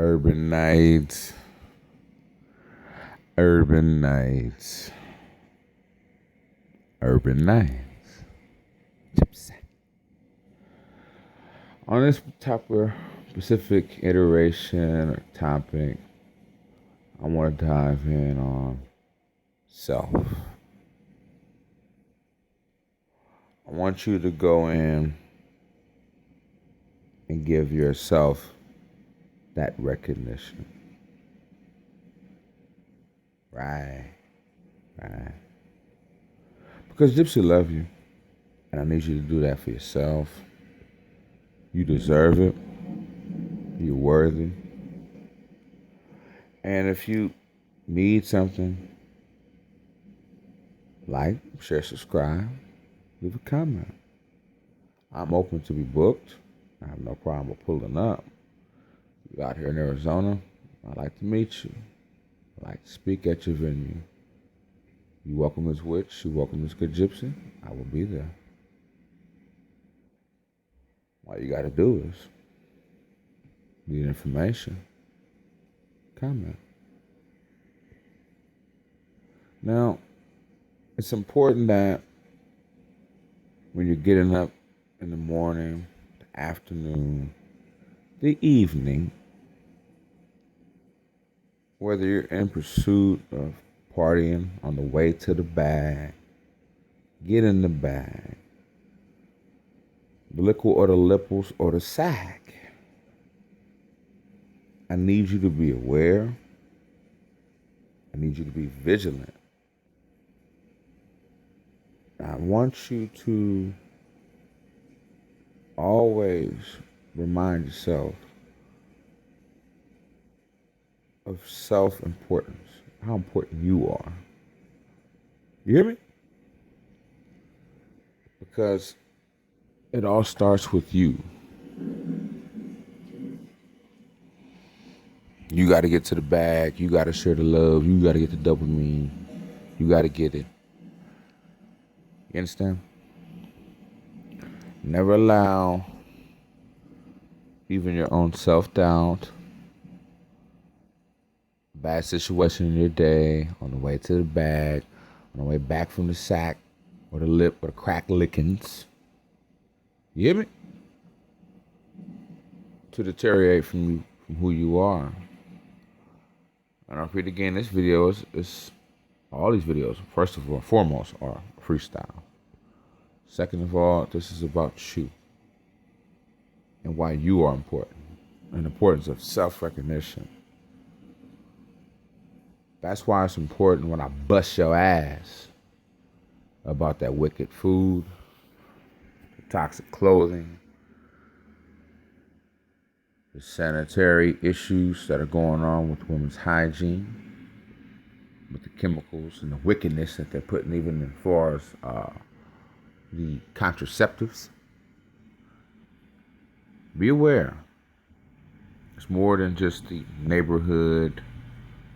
Urban Nights, Urban Nights, Urban Nights. Gypsy. On this type of specific iteration or topic, I want to dive in on self. I want you to go in and give yourself that recognition. Right. Because Gypsy loves you, and I need you to do that for yourself. You deserve it. You're worthy. And if you need something, like, share, subscribe, leave a comment. I'm open to be booked. I have no problem with pulling up. You out here in Arizona, I'd like to meet you. I'd like to speak at your venue. You welcome as Witch, you welcome as Good Gypsy, I will be there. All you gotta do is need information, comment. Now, it's important that when you're getting up in the morning, the afternoon, the evening, whether you're in pursuit of partying on the way to the bag, get in the bag, the liquid or the lipples or the sack. I need you to be aware. I need you to be vigilant. I want you to always remind yourself of self-importance, how important you are. You hear me? Because it all starts with you. You got to get to the bag. You got to share the love. You got to get the dopamine. You got to get it. You understand? Never allow even your own self-doubt, bad situation in your day, on the way to the bag, on the way back from the sack, or the lip, or the crack lickings. You hear me? To deteriorate from who you are. And I'll repeat again, this video is all these videos, first of all, foremost, are freestyle. Second of all, this is about you and why you are important, and the importance of self-recognition. That's why it's important when I bust your ass about that wicked food, the toxic clothing, the sanitary issues that are going on with women's hygiene, with the chemicals and the wickedness that they're putting even as far as the contraceptives. Be aware. It's more than just the neighborhood,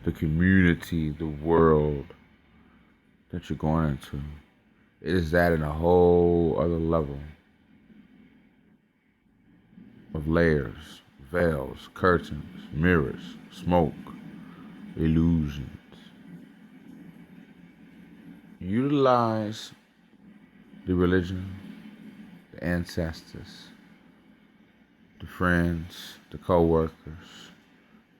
the community, the world that you're going into. It is that in a whole other level of layers, veils, curtains, mirrors, smoke, illusions. Utilize the religion, the ancestors, the friends, the co-workers,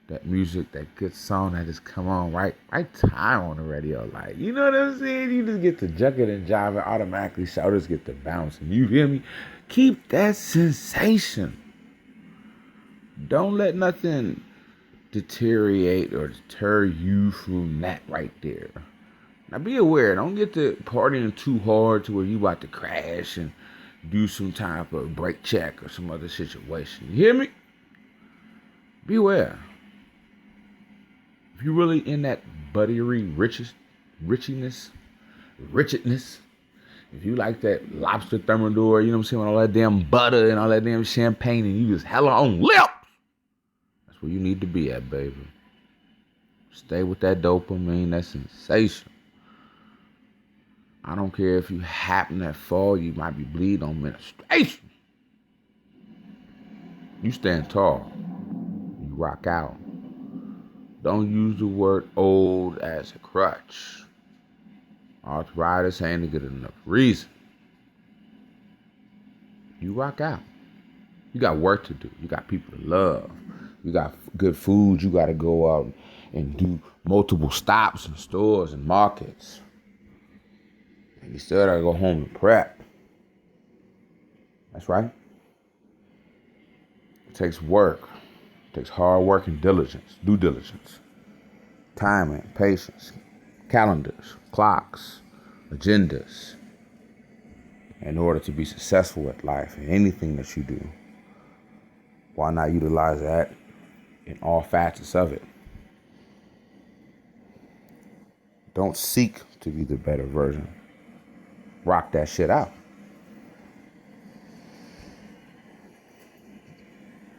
that music, that good song that has come on right time on the radio. Like, you know what I'm saying? You just get to jumping and jiving, automatically shoulders get to bouncing. You hear me? Keep that sensation. Don't let nothing deteriorate or deter you from that right there. Now be aware, don't get to partying too hard to where you about to crash and do some type of brake check or some other situation. You hear me? Beware. If you're really in that buttery richness, if you like that lobster thermidor, you know what I'm saying, with all that damn butter and all that damn champagne and you just hella on lips, that's where you need to be at, baby. Stay with that dopamine, that sensation. I don't care if you happen to fall, you might be bleeding on menstruation. You stand tall. You rock out. Don't use the word old as a crutch. Arthritis ain't a good enough reason. You rock out. You got work to do. You got people to love. You got good food. You got to go out and do multiple stops in stores and markets. And you still got to go home and prep. That's right. It takes work. It takes hard work and diligence, due diligence, timing, patience, calendars, clocks, agendas, in order to be successful at life in anything that you do. Why not utilize that in all facets of it? Don't seek to be the better version. Rock that shit out.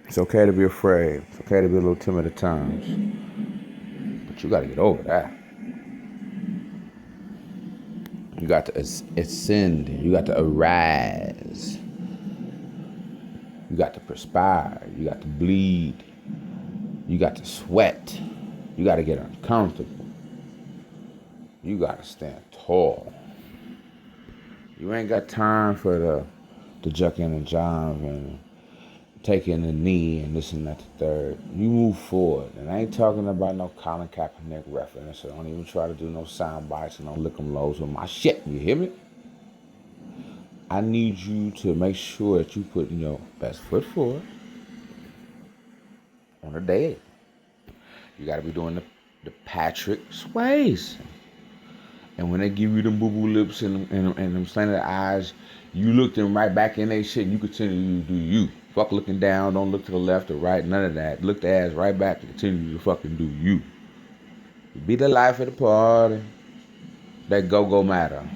It's okay to be afraid. It's okay to be a little timid at times. But you got to get over that. You got to ascend. You got to arise. You got to perspire. You got to bleed. You got to sweat. You got to get uncomfortable. You got to stand tall. You ain't got time for the jucking and jiving, taking the knee and this and that, the third. You move forward. And I ain't talking about no Colin Kaepernick reference. So don't even try to do no sound bites and don't lick them lows with my shit. You hear me? I need you to make sure that you put your best foot forward on the day. You got to be doing the Patrick Sways. And when they give you them boo-boo lips and them slanted eyes, you look them right back in their shit and you continue to do you. Fuck looking down, don't look to the left or right, none of that. Look the ass right back and continue to fucking do you. Be the life of the party. That go-go matter.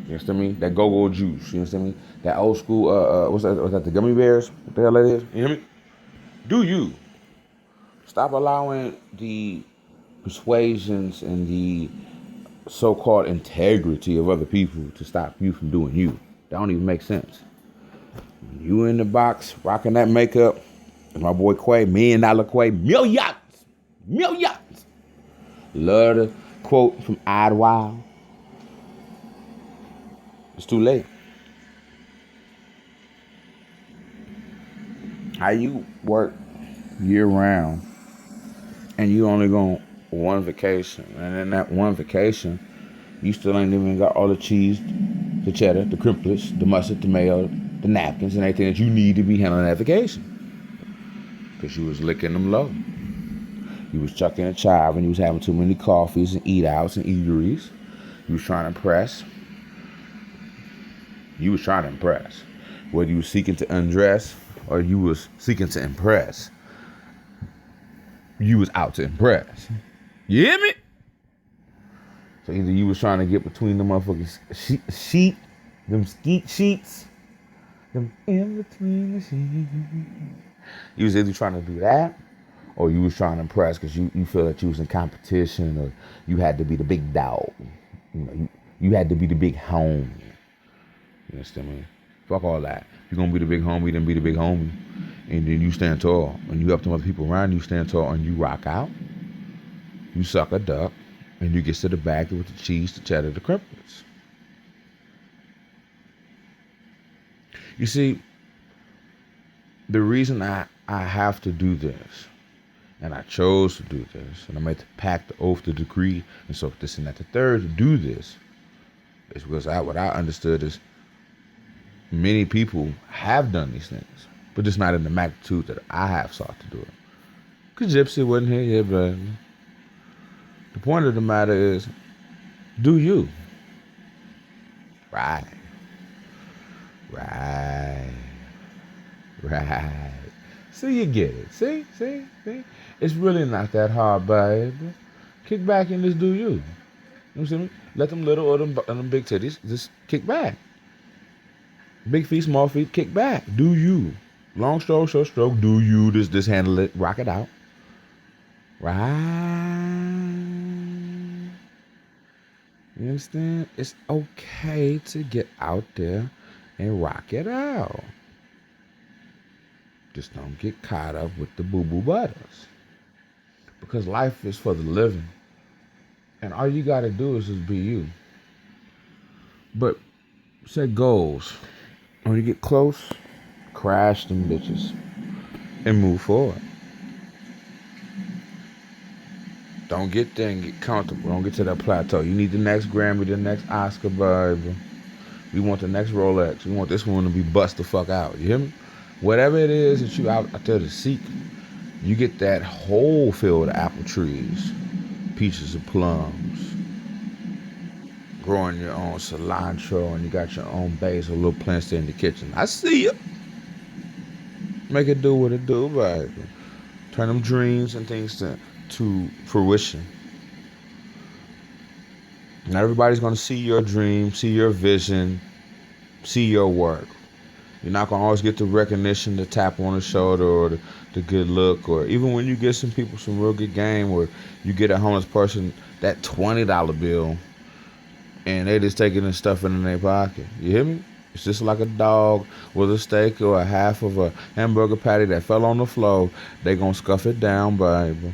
You understand me? That go-go juice. You understand me? That old school, what's that? Was that the gummy bears? What the hell that is? You hear me? Do you. Stop allowing the persuasions and the so-called integrity of other people to stop you from doing you. That don't even make sense. You in the box, rocking that makeup, and my boy Quay, $1 million Quay, millions. Love the quote from Idlewild. It's too late. How you work year round and you only go on one vacation, and in that one vacation, you still ain't even got all the cheese, the cheddar, the crimpets, the mustard, the mayo, the napkins, and everything that you need to be handling that vacation. Because you was licking them low. You was chucking a chive and you was having too many coffees and eat outs and eateries. You was trying to impress. Whether you was seeking to undress or you was seeking to impress, you was out to impress. You hear me? So either you was trying to get between the motherfucking them skeet sheets, them in between the sheets. You was either trying to do that, or you was trying to impress because you feel that you was in competition, or you had to be the big dog. You had to be the big homie. You understand me? Fuck all that. If you're gonna be the big homie, then be the big homie. And then you stand tall. When you up to other people around you, stand tall and you rock out. You suck a duck and you get to the back with the cheese, the cheddar, the crimpets. You see, the reason I have to do this, and I chose to do this, and I made the pact, the oath, the decree, and so this and that, the third to do this, is because what I understood is many people have done these things, but just not in the magnitude that I have sought to do it. Because Gypsy wasn't here yet, but the point of the matter is, do you. Right. See, you get it. See? It's really not that hard, baby. Kick back and just do you. You know what I'm saying? Let them little or them big titties just kick back. Big feet, small feet, kick back. Do you. Long stroke, short stroke, do you. Just handle it. Rock it out. Right. You understand? It's okay to get out there and rock it out. Just don't get caught up with the boo-boo butters. Because life is for the living. And all you got to do is just be you. But set goals. When you get close, crash them bitches and move forward. Don't get there and get comfortable. Don't get to that plateau. You need the next Grammy, the next Oscar, baby. We want the next Rolex. We want this one to be bust the fuck out. You hear me? Whatever it is that you out there to seek, you get that whole field of apple trees, peaches and plums, growing your own cilantro, and you got your own basil, little plants there in the kitchen. I see you. Make it do what it do, baby. Turn them dreams and things to fruition. Not everybody's going to see your dream, see your vision, see your work. You're not going to always get the recognition, the tap on the shoulder, or the good look, or even when you get some people some real good game, or you get a homeless person that $20 bill and they just taking the stuff in their pocket. You hear me? It's just like a dog with a steak or a half of a hamburger patty that fell on the floor. They going to scuff it down, baby.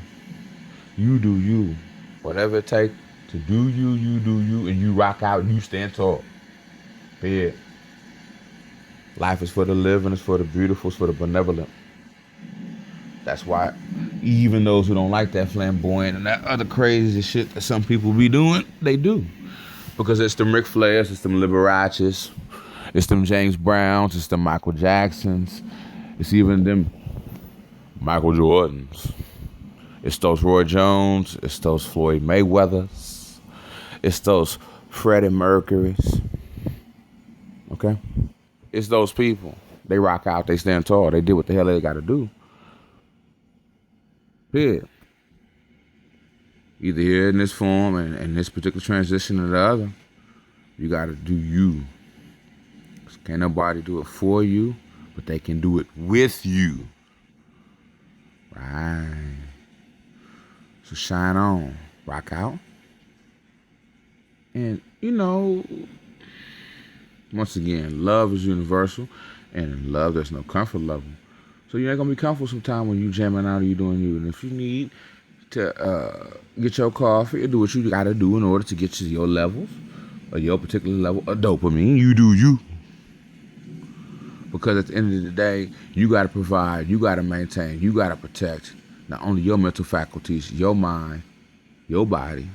You do you. Whatever it takes to do you, you do you, and you rock out and you stand tall. Period. Life is for the living, it's for the beautiful, it's for the benevolent. That's why even those who don't like that flamboyant and that other crazy shit that some people be doing, they do. Because it's them Ric Flairs, it's them Liberaces, it's them James Browns, it's them Michael Jacksons, it's even them Michael Jordans. It's those Roy Jones, it's those Floyd Mayweathers, it's those Freddie Mercurys. Okay? It's those people. They rock out, they stand tall, they do what the hell they gotta do. Period. Either here in this form and this particular transition or the other, you gotta do you. Can't nobody do it for you, but they can do it with you. Right. So shine on, rock out. And, once again, love is universal, and in love there's no comfort level. So you ain't gonna be comfortable sometime when you jamming out or you doing you. And if you need to get your coffee or do what you gotta do in order to get to your levels or your particular level of dopamine, you do you. Because at the end of the day, you gotta provide, you gotta maintain, you gotta protect not only your mental faculties, your mind, your body,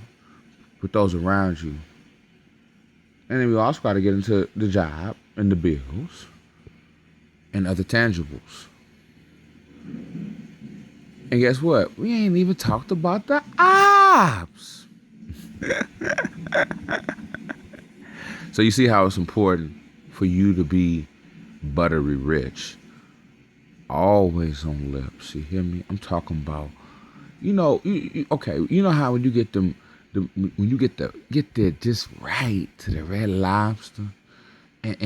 but those around you. And then we also gotta get into the job and the bills and other tangibles. And guess what? We ain't even talked about the ops. So you see how it's important for you to be buttery rich. Always on lips. You hear me? I'm talking about, okay, you know how when you get them, when you get there just right to the Red Lobster and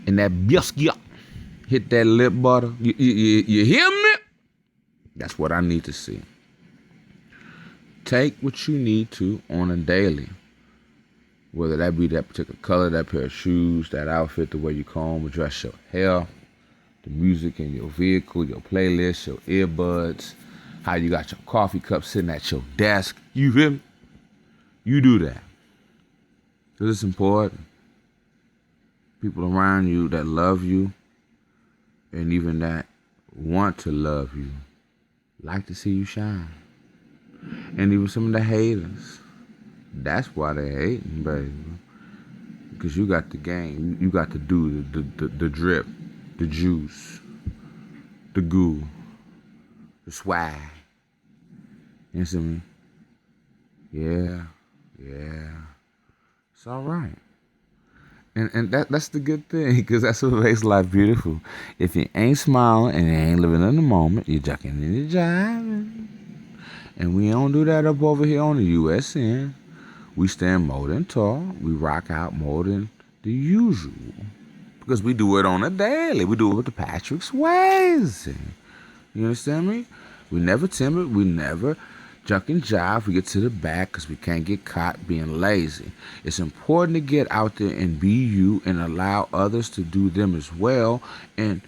that biscuit hit that lip butter. You hear me? That's what I need to see. Take what you need to on a daily. Whether that be that particular color, that pair of shoes, that outfit, the way you comb or dress your hair, the music in your vehicle, your playlist, your earbuds, how you got your coffee cup sitting at your desk. You feel me? You do that. Because it's important. People around you that love you and even that want to love you like to see you shine. And even some of the haters, that's why they hating, baby. Because you got the game. You got to do the drip, the juice, the goo, the swag. You see me? Yeah. It's all right. And that's the good thing, because that's what makes life beautiful. If you ain't smiling and you ain't living in the moment, you're jucking and you're jiving. And we don't do that up over here on the USN. We stand more than tall. We rock out more than the usual. Because we do it on a daily. We do it with the Patrick Swayze. You understand me? We never timid. We never juck and jive. We get to the back because we can't get caught being lazy. It's important to get out there and be you and allow others to do them as well and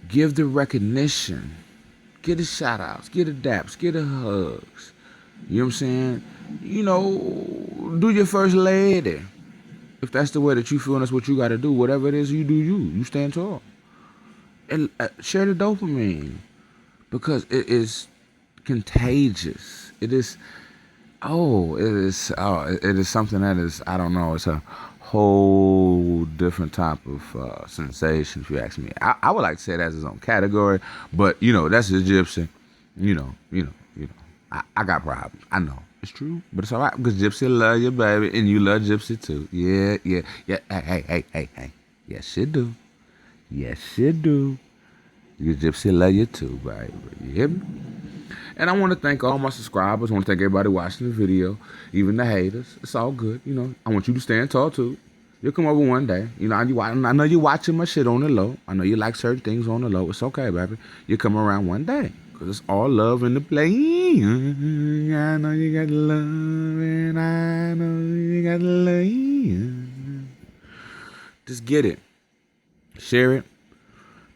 give the recognition Get the shout outs, get the daps, get the hugs. You know what I'm saying? You know, do your first lady. If that's the way that you feel, and that's what you got to do. Whatever it is you do, you stand tall. And share the dopamine because it is contagious. It is it is something that is, I don't know, it's a whole different type of sensation, if you ask me. I would like to say that's its own category, but that's just Gypsy. I got problems. I know it's true, but it's all right because Gypsy love you, baby, and you love Gypsy too. Yeah. Hey. Yes, she do. Yes, she do. Because Gypsy love you too, baby. You hear me? And I want to thank all my subscribers. I want to thank everybody watching the video, even the haters. It's all good. I want you to stand tall too. You'll come over one day. I know you're watching my shit on the low. I know you like certain things on the low. It's okay, baby. You come around one day. Because it's all love in the play. I know you got love and I know you got love. Just get it. Share it.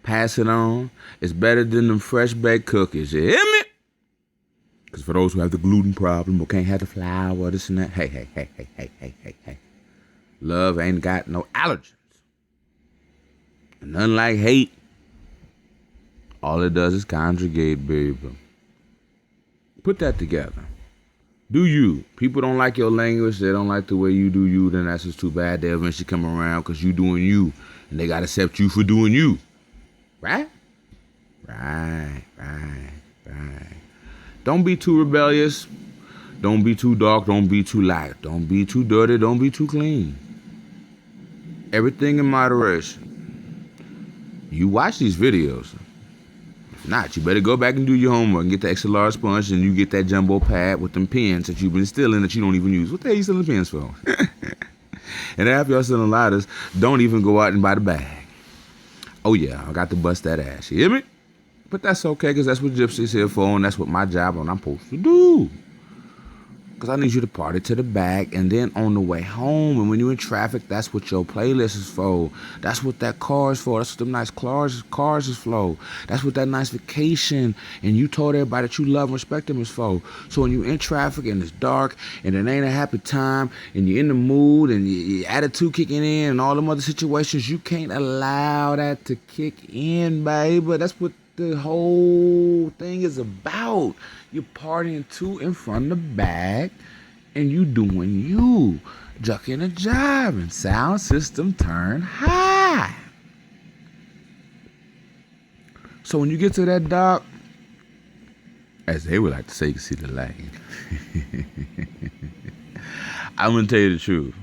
Pass it on. It's better than them fresh baked cookies. You hear me? Because for those who have the gluten problem or can't have the flour, this and that, hey. Love ain't got no allergens. And nothing like hate. All it does is conjugate, baby. Put that together. Do you. People don't like your language. They don't like the way you do you. Then that's just too bad. They'll eventually come around because you doing you. And they got to accept you for doing you. Right? Right. Don't be too rebellious. Don't be too dark. Don't be too light. Don't be too dirty. Don't be too clean. Everything in moderation. You watch these videos. If not, you better go back and do your homework and get the extra large sponge and you get that jumbo pad with them pens that you've been stealing that you don't even use. What the hell you stealing pens for? And after y'all stealing lighters, don't even go out and buy the bag. Oh yeah, I got to bust that ass. You hear me? But that's okay, because that's what Gypsy's here for, and that's what my job and I'm supposed to do. Because I need you to party to the back, and then on the way home, and when you're in traffic, that's what your playlist is for. That's what that car is for. That's what them nice cars is for. That's what that nice vacation, and you told everybody that you love and respect them is for. So when you're in traffic, and it's dark, and it ain't a happy time, and you're in the mood, and your attitude kicking in, and all them other situations, you can't allow that to kick in, baby. That's what the whole thing is about. You're partying to in front of the bag, and you doing you, jucking and jiving, sound system turn high. So when you get to that dock, as they would like to say, you can see the light. I'm gonna tell you the truth.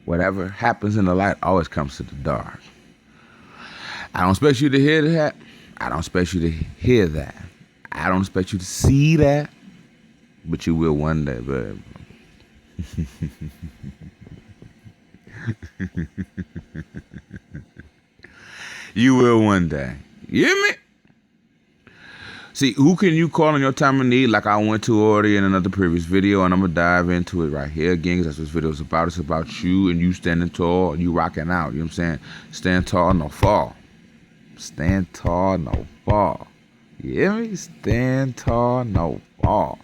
Whatever happens in the light always comes to the dark. I don't expect you to hear that. I don't expect you to hear that. I don't expect you to see that. But you will one day, baby. You will one day. You hear me? See, who can you call in your time of need like I went to already in another previous video, and I'm going to dive into it right here again because that's what this video is about. It's about you and you standing tall and you rocking out. You know what I'm saying? Stand tall, no fall. Stand tall, no fall. You hear me? Stand tall, no fall.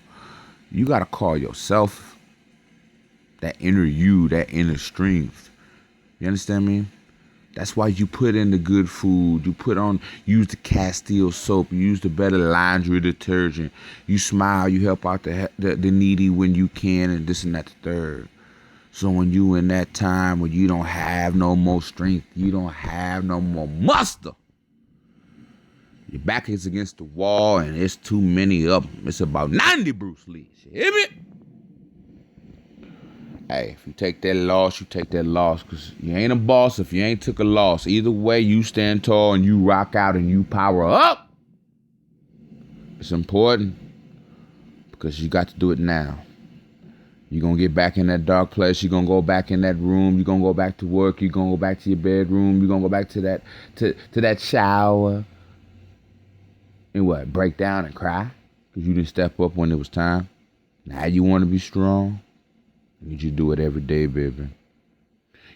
You got to call yourself that inner you, that inner strength. You understand me? That's why you put in the good food. You use the Castile soap. You use the better laundry detergent. You smile. You help out the needy when you can, and this and that, the third. So when you in that time when you don't have no more strength, you don't have no more muster, your back is against the wall and it's too many of them. It's about 90 Bruce Lees. You hear me? Hey, if you take that loss, you take that loss, because you ain't a boss if you ain't took a loss. Either way, you stand tall and you rock out and you power up. It's important because you got to do it now. You're going to get back in that dark place. You're going to go back in that room. You're going to go back to work. You're going to go back to your bedroom. You're going to go back to that shower. And what? Break down and cry because you didn't step up when it was time. Now you want to be strong. You need you to do it every day, baby.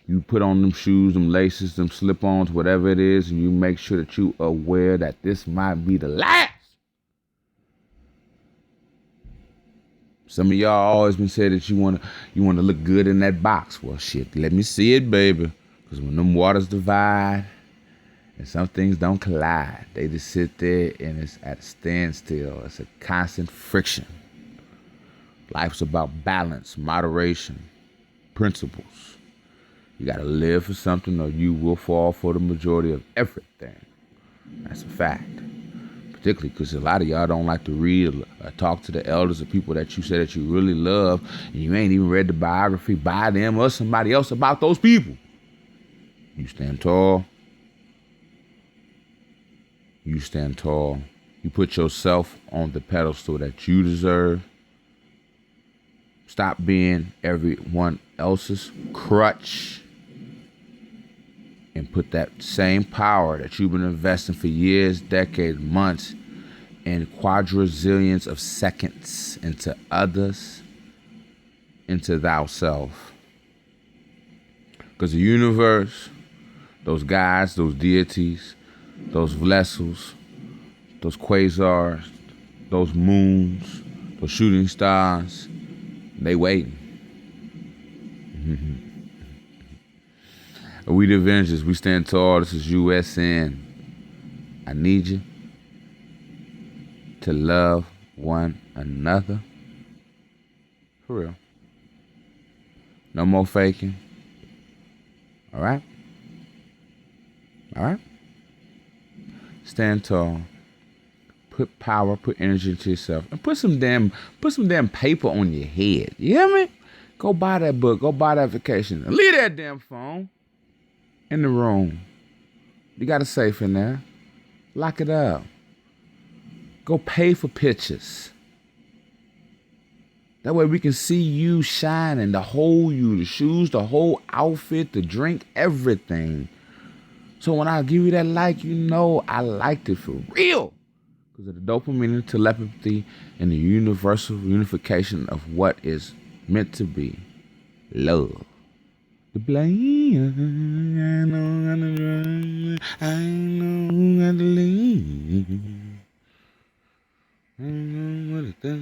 You put on them shoes, them laces, them slip-ons, whatever it is, and you make sure that you are aware that this might be the last. Some of y'all always been saying that you wanna look good in that box. Well, shit, let me see it, baby. Because when them waters divide and some things don't collide, they just sit there and it's at a standstill. It's a constant friction. Life's about balance, moderation, principles. You gotta live for something or you will fall for the majority of everything. That's a fact. Particularly because a lot of y'all don't like to read or talk to the elders or people that you say that you really love, and you ain't even read the biography by them or somebody else about those people. You stand tall. You stand tall. You put yourself on the pedestal that you deserve. Stop being everyone else's crutch and put that same power that you've been investing for years, decades, months, and quadrazillions of seconds into others, into thyself. Because the universe, those guys, those deities, those vessels, those quasars, those moons, those shooting stars, they waiting. We the Avengers, we stand tall. This is USN. I need you to love one another. For real. No more faking. All right? All right? Stand tall. Put power, put energy into yourself. And put some damn paper on your head. You hear me? Go buy that book. Go buy that vacation. And leave that damn phone in the room. You got a safe in there. Lock it up. Go pay for pictures. That way we can see you shining, the whole you, the shoes, the whole outfit, the drink, everything. So when I give you that like, you know I liked it for real. Because of the dopamine, telepathy, and the universal unification of what is meant to be love. The blame, I know how to leave. I know what it does.